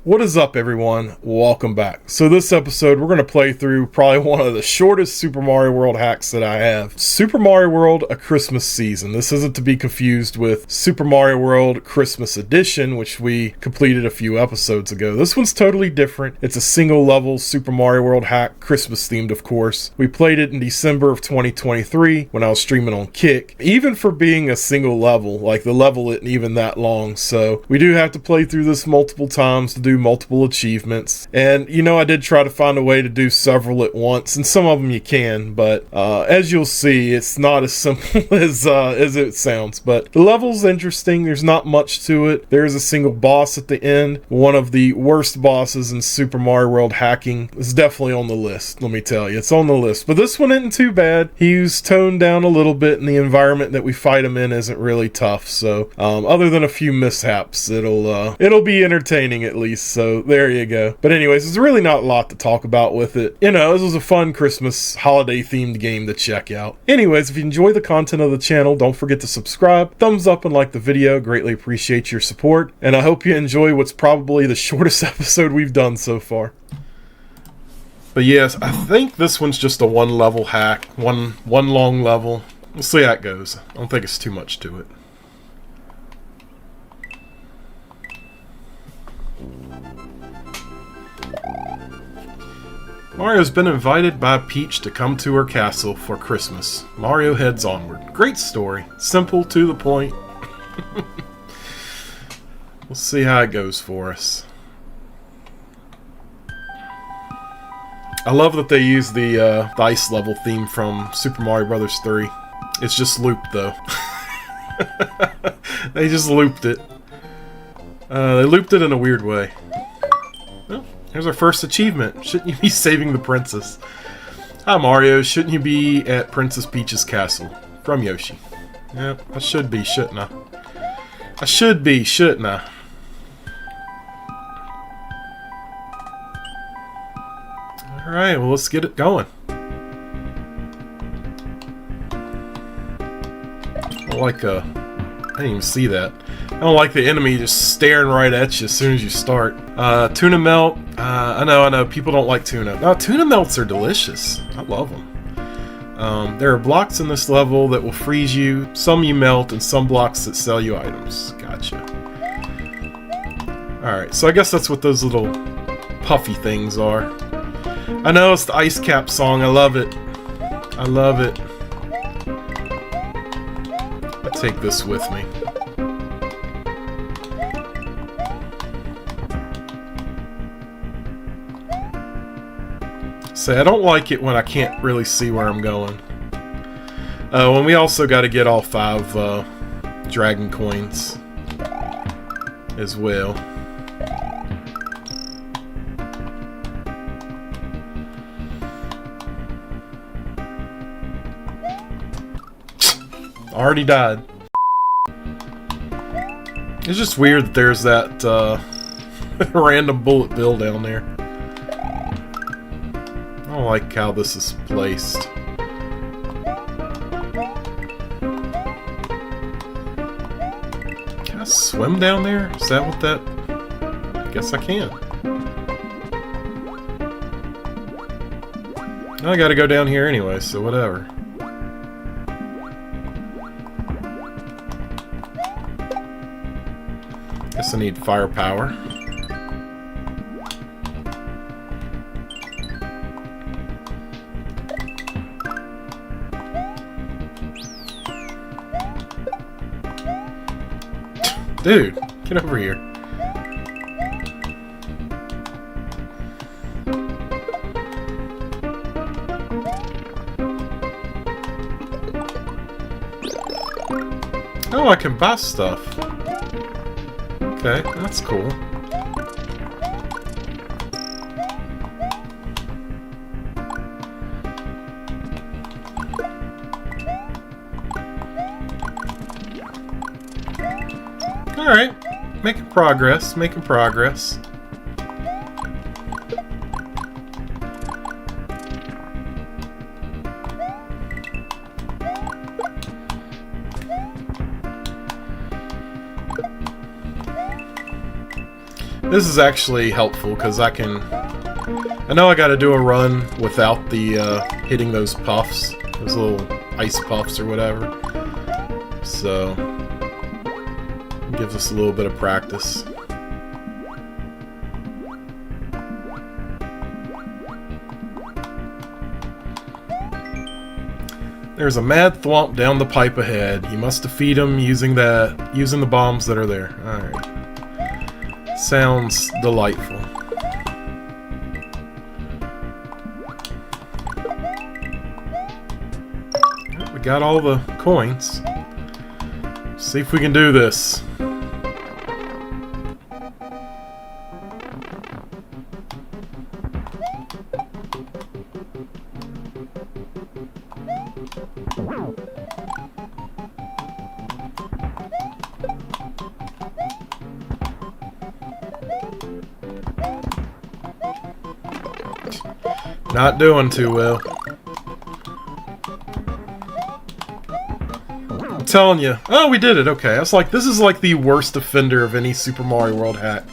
What is up, everyone? Welcome back. So this episode, we're going to play through probably one of the shortest Super Mario World hacks that I have. Super Mario World A Christmas Season. This isn't to be confused with Super Mario World Christmas Edition, which we completed a few episodes ago. This one's totally different. It's a single level Super Mario World hack, Christmas themed of course. We played it in December of 2023 when I was streaming on Kick. Even for being a single level, like the level isn't even that long, so we do have to play through this multiple times to do multiple achievements. And you know, I did try to find a way to do several at once, and some of them you can, but as you'll see, it's not as simple as it sounds. But the level's interesting. There's not much to it. There's a single boss at the end. One of the worst bosses in Super Mario World hacking is definitely on the list, let me tell you. It's on the list. But this one isn't too bad. He's toned down a little bit, and the environment that we fight him in isn't really tough. So other than a few mishaps, it'll be entertaining at least. So there you go. But anyways, there's really not a lot to talk about with it. You know, this was a fun Christmas holiday themed game to check out. Anyways, if you enjoy the content of the channel, don't forget to subscribe, thumbs up and like the video. Greatly appreciate your support. And I hope you enjoy what's probably the shortest episode we've done so far. But yes, I think this one's just a one level hack, one long level. We'll see how it goes. I don't think it's too much to it. Mario's been invited by Peach to come to her castle for Christmas. Mario heads onward. Great story. Simple, to the point. We'll see how it goes for us. I love that they use the ice level theme from Super Mario Bros. 3. It's just looped, though. They just looped it. They looped it in a weird way. Well, here's our first achievement. Shouldn't you be saving the princess? Hi, Mario. Shouldn't you be at Princess Peach's castle? From Yoshi. Yep, I should be, shouldn't I? I should be, shouldn't I? Alright, well, let's get it going. I didn't even see that. I don't like the enemy just staring right at you as soon as you start. Tuna melt. I know, people don't like tuna. No, tuna melts are delicious. I love them. There are blocks in this level that will freeze you. Some you melt, and some blocks that sell you items. Gotcha. Alright, so I guess that's what those little puffy things are. I know, it's the Ice Cap song. I love it. I love it. I'll take this with me. Say, I don't like it when I can't really see where I'm going. And we also got to get all 5 dragon coins as well. Already died. It's just weird that there's that random bullet bill down there. I don't like how this is placed. Can I swim down there? Is that what that... I guess I can. I gotta go down here anyway, so whatever. Guess I need firepower. Dude, get over here. Oh, I can buy stuff. Okay, that's cool. Alright, making progress, making progress. This is actually helpful because I know I got to do a run without the hitting those puffs, those little ice puffs or whatever. So it gives us a little bit of practice. There's a mad Thwomp down the pipe ahead. You must defeat him using the bombs that are there. Alright. Sounds delightful. We got all the coins. See if we can do this. Not doing too well. I'm telling you. Oh, we did it. Okay. I was like, this is like the worst offender of any Super Mario World hack,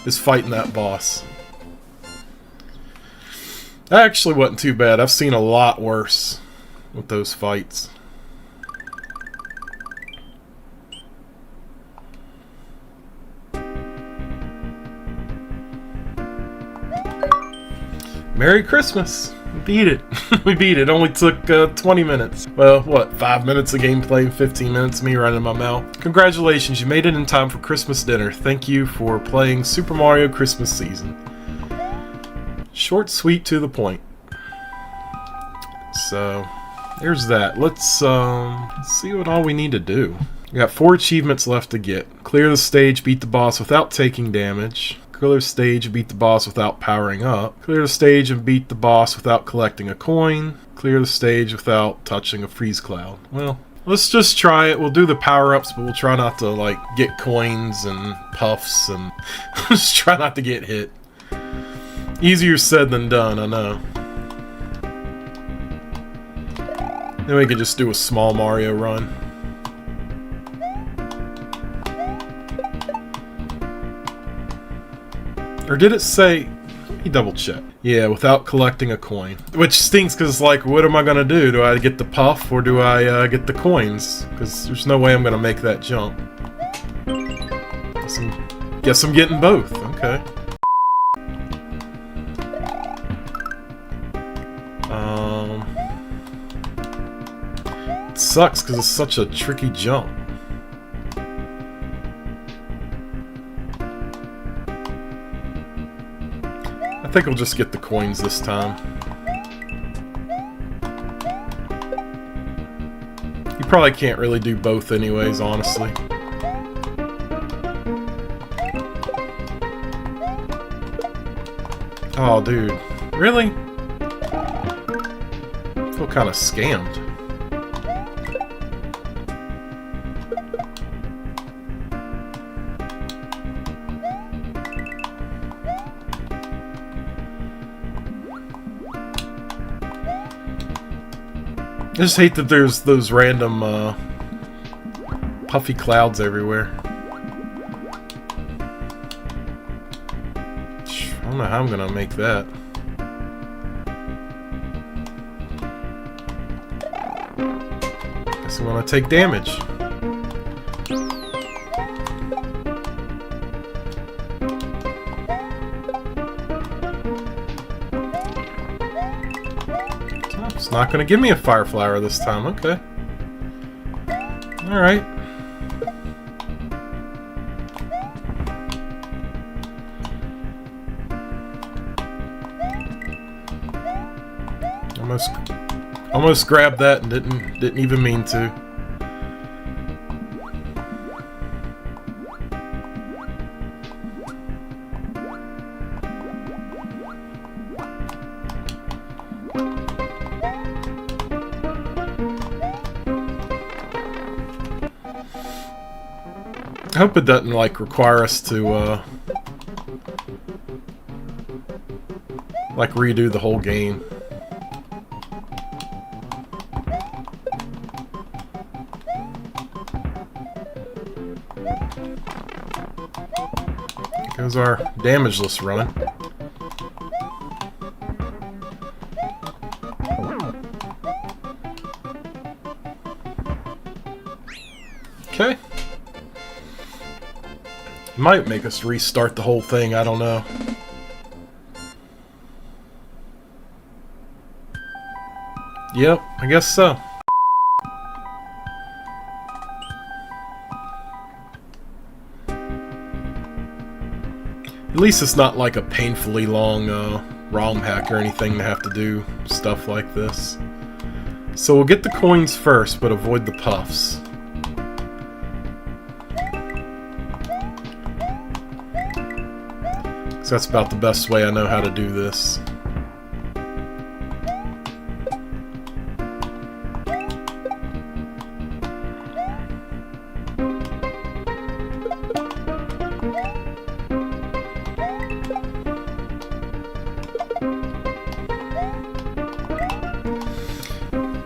is fighting that boss. That actually wasn't too bad. I've seen a lot worse with those fights. Merry Christmas! We beat it. We beat it. Only took 20 minutes. Well, what, 5 minutes of gameplay and 15 minutes of me running my mouth. Congratulations, you made it in time for Christmas dinner. Thank you for playing Super Mario Christmas Season. Short, sweet, to the point. So, there's that. Let's see what all we need to do. We got 4 achievements left to get. Clear the stage, beat the boss without taking damage. Clear the stage and beat the boss without powering up. Clear the stage and beat the boss without collecting a coin. Clear the stage without touching a freeze cloud. Well, let's just try it. We'll do the power-ups, but we'll try not to, like, get coins and puffs and just try not to get hit. Easier said than done, I know. Then we can just do a small Mario run. Or did it say... Let me double check. Yeah, without collecting a coin. Which stinks, because, like, what am I going to do? Do I get the puff, or do I get the coins? Because there's no way I'm going to make that jump. Guess I'm getting both. Okay. It sucks, because it's such a tricky jump. I think we'll just get the coins this time. You probably can't really do both anyways, honestly. Oh, dude. Really? I feel kind of scammed. I just hate that there's those random puffy clouds everywhere. I don't know how I'm gonna make that. Guess I'm gonna take damage. It's not going to give me a fire flower this time. Okay. Alright. Almost grabbed that and didn't even mean to. I hope it doesn't, like, require us to, like, redo the whole game. Here goes our damageless run. Okay. Might make us restart the whole thing, I don't know. Yep, I guess so. At least it's not like a painfully long ROM hack or anything to have to do stuff like this. So we'll get the coins first, but avoid the puffs. So that's about the best way I know how to do this.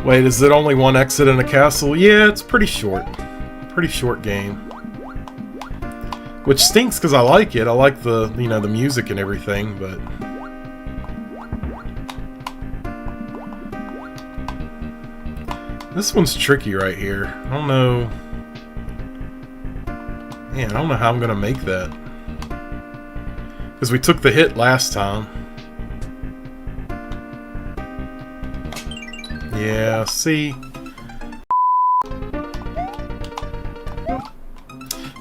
Wait, is it only one exit in a castle? Yeah, it's pretty short. Pretty short game. Which stinks because I like it. I like the, you know, the music and everything, but... This one's tricky right here. I don't know... Man, I don't know how I'm gonna make that. Because we took the hit last time. Yeah, see...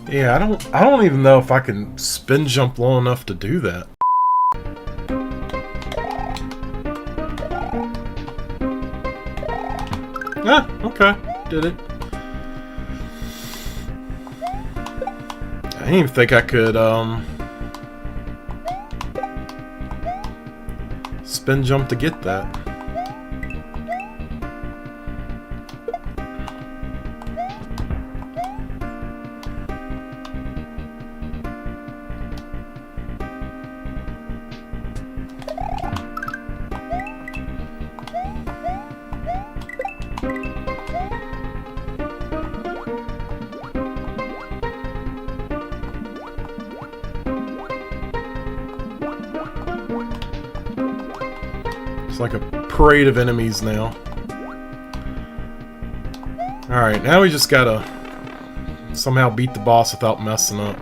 Yeah, I don't even know if I can spin jump low enough to do that. Ah, okay. Did it. I didn't even think I could, spin jump to get that. It's like a parade of enemies now. Alright, now we just gotta somehow beat the boss without messing up.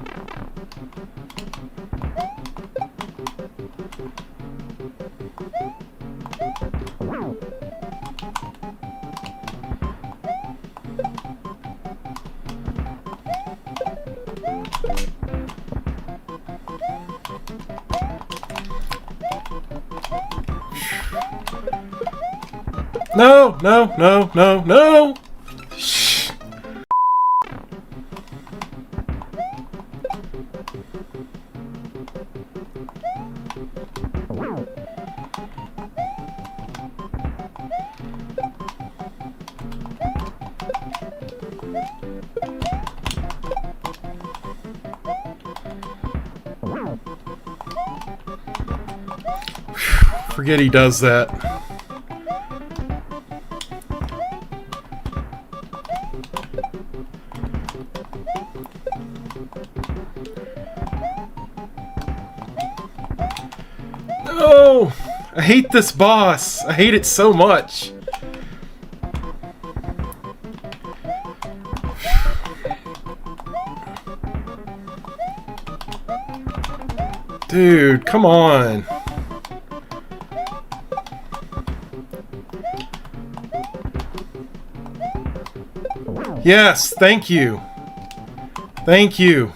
No, no, no, no, no! Shh. Forget he does that. No! I hate this boss. I hate it so much. Dude, come on. Yes, thank you. Thank you.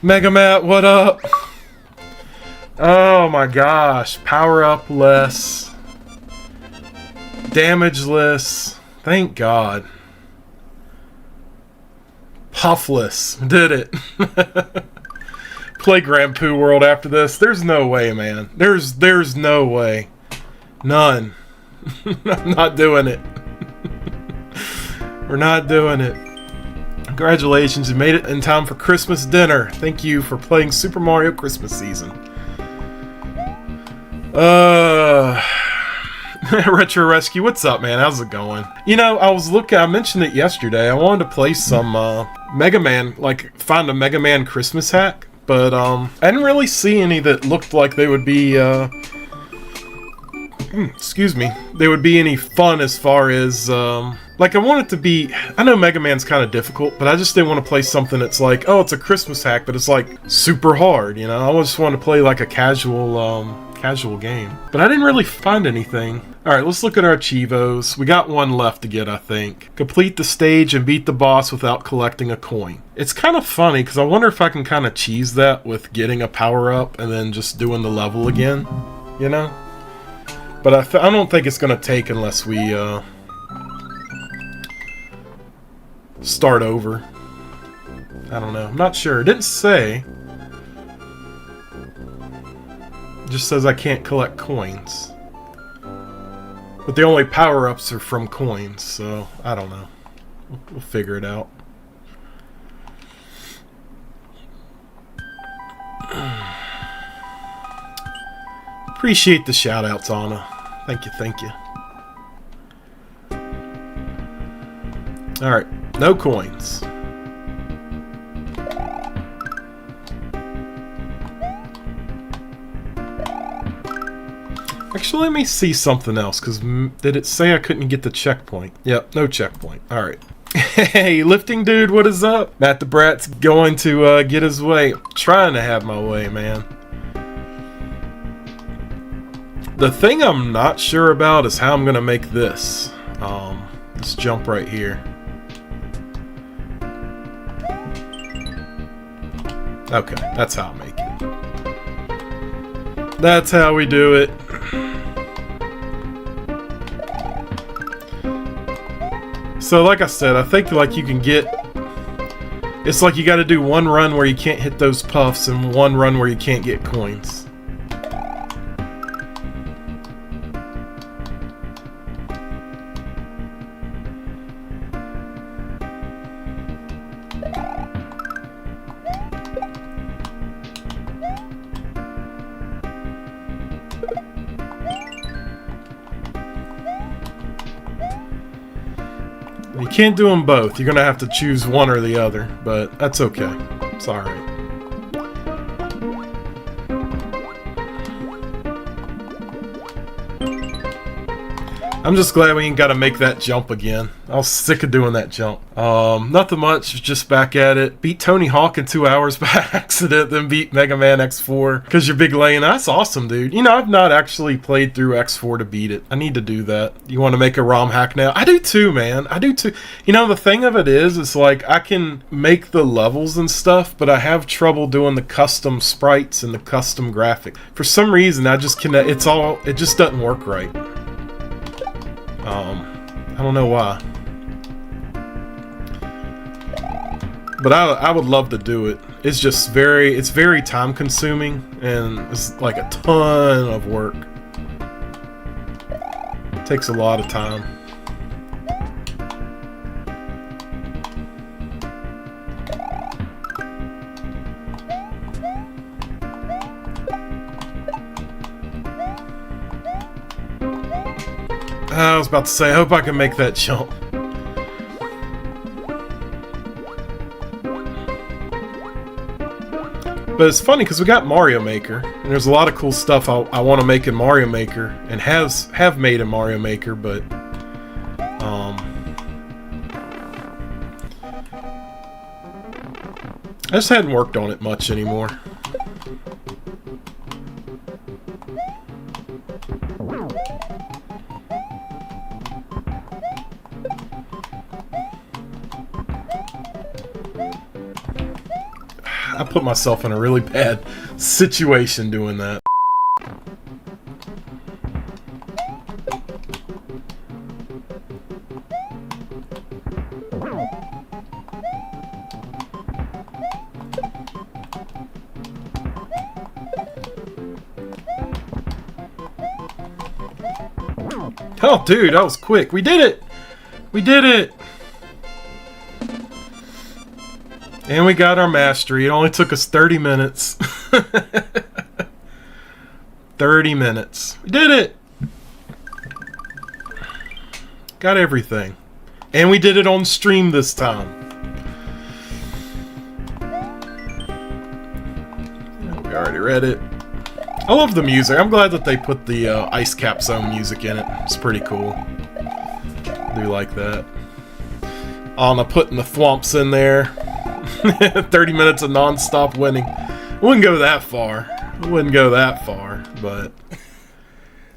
Mega Matt, what up? Oh my gosh. Power up less. Damageless. Thank God. Puffless. Did it. Play Grand Poo World after this. There's no way, man. There's no way. None. I'm not doing it. We're not doing it. Congratulations, you made it in time for Christmas dinner. Thank you for playing Super Mario Christmas Season. Retro Rescue, what's up, man? How's it going? You know, I mentioned it yesterday. I wanted to play some Mega Man, like find a Mega Man Christmas hack. but I didn't really see any that looked like they would be, excuse me, they would be any fun as far as, like I want it to be, I know Mega Man's kind of difficult, but I just didn't want to play something that's like, oh, it's a Christmas hack, but it's like super hard, you know? I just want to play like a casual game. But I didn't really find anything. Alright, let's look at our Chivos. We got one left to get, I think. Complete the stage and beat the boss without collecting a coin. It's kind of funny, because I wonder if I can kind of cheese that with getting a power-up and then just doing the level again, you know? But I don't think it's going to take unless we start over. I don't know. I'm not sure. It didn't say. It just says I can't collect coins. But the only power-ups are from coins, so I don't know. We'll figure it out. Appreciate the shout-outs, Anna. Thank you, thank you. Alright, no coins. Actually, let me see something else, because did it say I couldn't get the checkpoint? Yep, no checkpoint. Alright. Hey, lifting dude, what is up? Matt the Brat's going to get his way. Trying to have my way, man. The thing I'm not sure about is how I'm going to make this. This jump right here. Okay, that's how I make it. That's how we do it. So like I said, I think like you can get... It's like you gotta do one run where you can't hit those puffs and one run where you can't get coins. You can't do them both. You're gonna have to choose one or the other, but that's okay. It's alright. I'm just glad we ain't gotta make that jump again. I was sick of doing that jump. Nothing much, just back at it. Beat Tony Hawk in 2 hours by accident, then beat Mega Man X4. Because you're big lane. That's awesome, dude. You know, I've not actually played through X4 to beat it. I need to do that. You want to make a ROM hack now? I do too, man. I do too. You know, the thing of it is, it's like, I can make the levels and stuff, but I have trouble doing the custom sprites and the custom graphics. For some reason, I just cannot, it just doesn't work right. I don't know why. But I would love to do it. It's just it's very time consuming and it's like a ton of work. It takes a lot of time. I was about to say, I hope I can make that jump. But it's funny because we got Mario Maker, and there's a lot of cool stuff I want to make in Mario Maker, and have made in Mario Maker, but I just hadn't worked on it much anymore. I put myself in a really bad situation doing that. Oh, dude, that was quick. We did it! We did it! And we got our mastery. It only took us 30 minutes. 30 minutes. We did it! Got everything. And we did it on stream this time. already read it. I love the music. I'm glad that they put the Ice Cap Zone music in it. It's pretty cool. I do like that. I'm putting the Thwomps in there. 30 minutes of non-stop winning. I wouldn't go that far. But...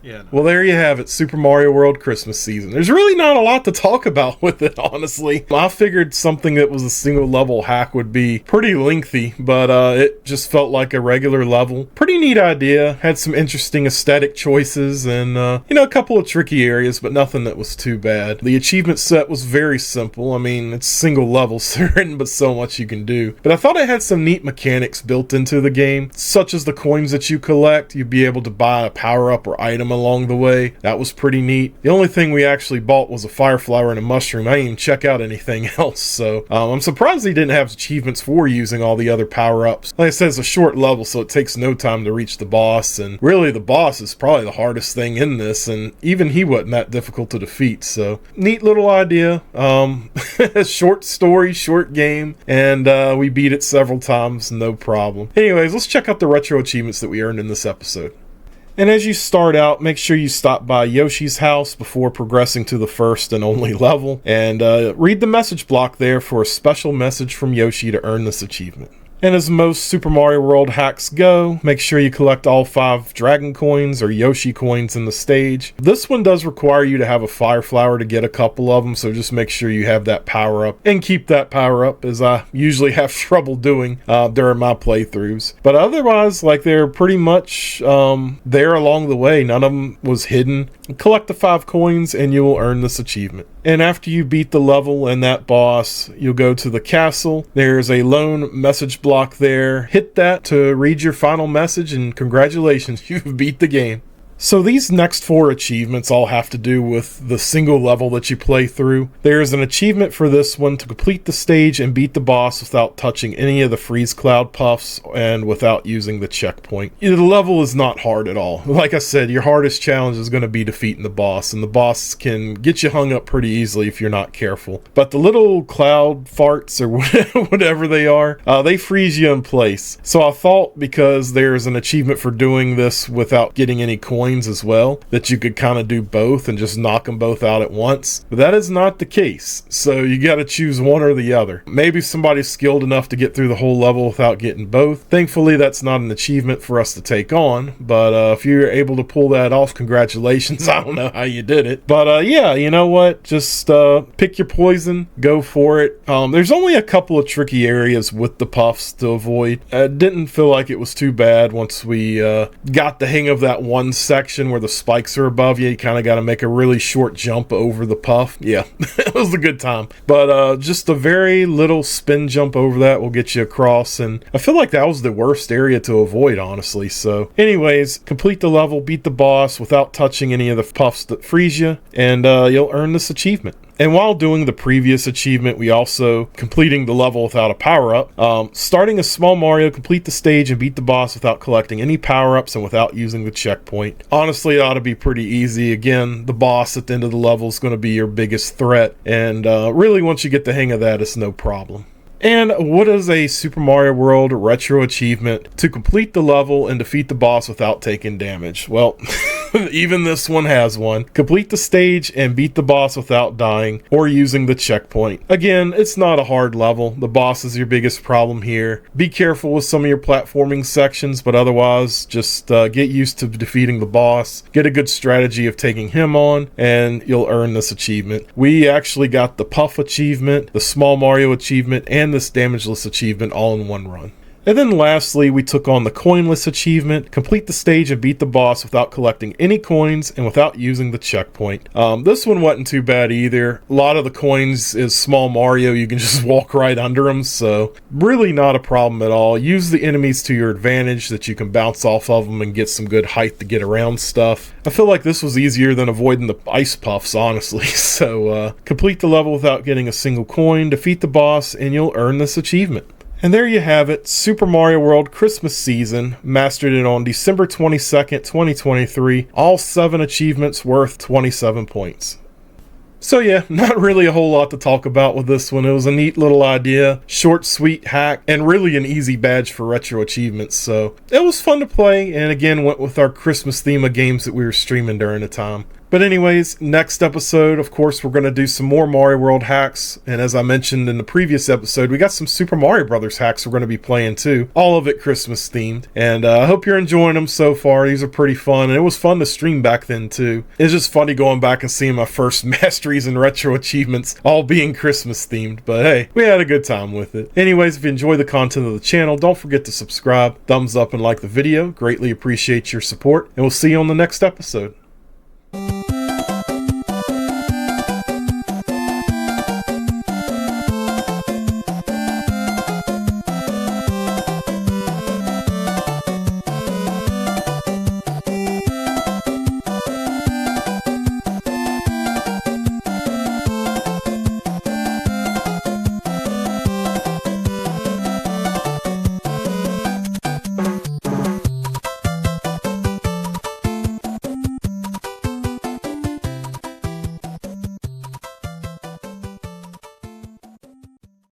yeah. Well, there you have it, Super Mario World Christmas season. There's really not a lot to talk about with it, honestly. I figured something that was a single level hack would be pretty lengthy, but it just felt like a regular level. Pretty neat idea. Had some interesting aesthetic choices and, a couple of tricky areas, but nothing that was too bad. The achievement set was very simple. I mean, it's single level, certain, but so much you can do. But I thought it had some neat mechanics built into the game, such as the coins that you collect. You'd be able to buy a power-up or item along the way. That was pretty neat. The only thing we actually bought was a fire flower and a mushroom. I didn't even check out anything else, so I'm surprised they didn't have achievements for using all the other power-ups. Like I said, it's a short level, so it takes no time to reach the boss, and really the boss is probably the hardest thing in this, and even he wasn't that difficult to defeat, so neat little idea. Short story, short game, and we beat it several times, no problem. Anyways, let's check out the retro achievements that we earned in this episode. And as you start out, make sure you stop by Yoshi's house before progressing to the first and only level, and read the message block there for a special message from Yoshi to earn this achievement. And as most Super Mario World hacks go, make sure you collect all 5 Dragon Coins or Yoshi Coins in the stage. This one does require you to have a Fire Flower to get a couple of them, so just make sure you have that power up and keep that power up, as I usually have trouble doing during my playthroughs. But otherwise, like, they're pretty much there along the way. None of them was hidden. Collect the 5 coins and you will earn this achievement. And after you beat the level and that boss, you'll go to the castle. There's a lone message block there. Hit that to read your final message, and congratulations, you've beat the game. So these next 4 achievements all have to do with the single level that you play through. There's an achievement for this one to complete the stage and beat the boss without touching any of the freeze cloud puffs and without using the checkpoint. The level is not hard at all. Like I said, your hardest challenge is going to be defeating the boss, and the boss can get you hung up pretty easily if you're not careful. But the little cloud farts, or whatever they are, they freeze you in place. So I thought, because there's an achievement for doing this without getting any coins as well, that you could kind of do both and just knock them both out at once. But that is not the case, so you got to choose one or the other. Maybe somebody's skilled enough to get through the whole level without getting both. Thankfully, that's not an achievement for us to take on, but if you're able to pull that off, congratulations. I don't know how you did it, but yeah, you know what, just pick your poison, go for it. There's only a couple of tricky areas with the puffs to avoid. I didn't feel like it was too bad once we got the hang of that one section where the spikes are above you. You kind of got to make a really short jump over the puff. Yeah, it was a good time. But just a very little spin jump over that will get you across, and I feel like that was the worst area to avoid, honestly. So anyways, complete the level, beat the boss without touching any of the puffs that freeze you, and you'll earn this achievement. And while doing the previous achievement, we also completing the level without a power-up. Starting a small Mario, complete the stage and beat the boss without collecting any power-ups and without using the checkpoint. Honestly, it ought to be pretty easy. Again, the boss at the end of the level is going to be your biggest threat, and really once you get the hang of that, it's no problem. And what is a Super Mario World retro achievement to complete the level and defeat the boss without taking damage? Well, even this one has one. Complete the stage and beat the boss without dying or using the checkpoint. Again, it's not a hard level. The boss is your biggest problem here. Be careful with some of your platforming sections, but otherwise just get used to defeating the boss. Get a good strategy of taking him on, and you'll earn this achievement. We actually got the Puff achievement, the Small Mario achievement, and this Damageless achievement all in one run. And then lastly, we took on the Coinless achievement, complete the stage and beat the boss without collecting any coins and without using the checkpoint. This one wasn't too bad either. A lot of the coins is Small Mario, you can just walk right under them, so really not a problem at all. Use the enemies to your advantage, that you can bounce off of them and get some good height to get around stuff. I feel like this was easier than avoiding the ice puffs, honestly. So complete the level without getting a single coin, defeat the boss, and you'll earn this achievement. And there you have it, Super Mario World Christmas Season, mastered it on December 22nd, 2023, all 7 achievements worth 27 points. So yeah, not really a whole lot to talk about with this one. It was a neat little idea, short, sweet hack, and really an easy badge for retro achievements. So it was fun to play, and again, went with our Christmas theme of games that we were streaming during the time. But anyways, next episode, of course, we're going to do some more Mario World hacks. And as I mentioned in the previous episode, we got some Super Mario Brothers hacks we're going to be playing too. All of it Christmas themed. And I hope you're enjoying them so far. These are pretty fun. And it was fun to stream back then too. It's just funny going back and seeing my first masteries and retro achievements all being Christmas themed. But hey, we had a good time with it. Anyways, if you enjoy the content of the channel, don't forget to subscribe, thumbs up, and like the video. Greatly appreciate your support. And we'll see you on the next episode.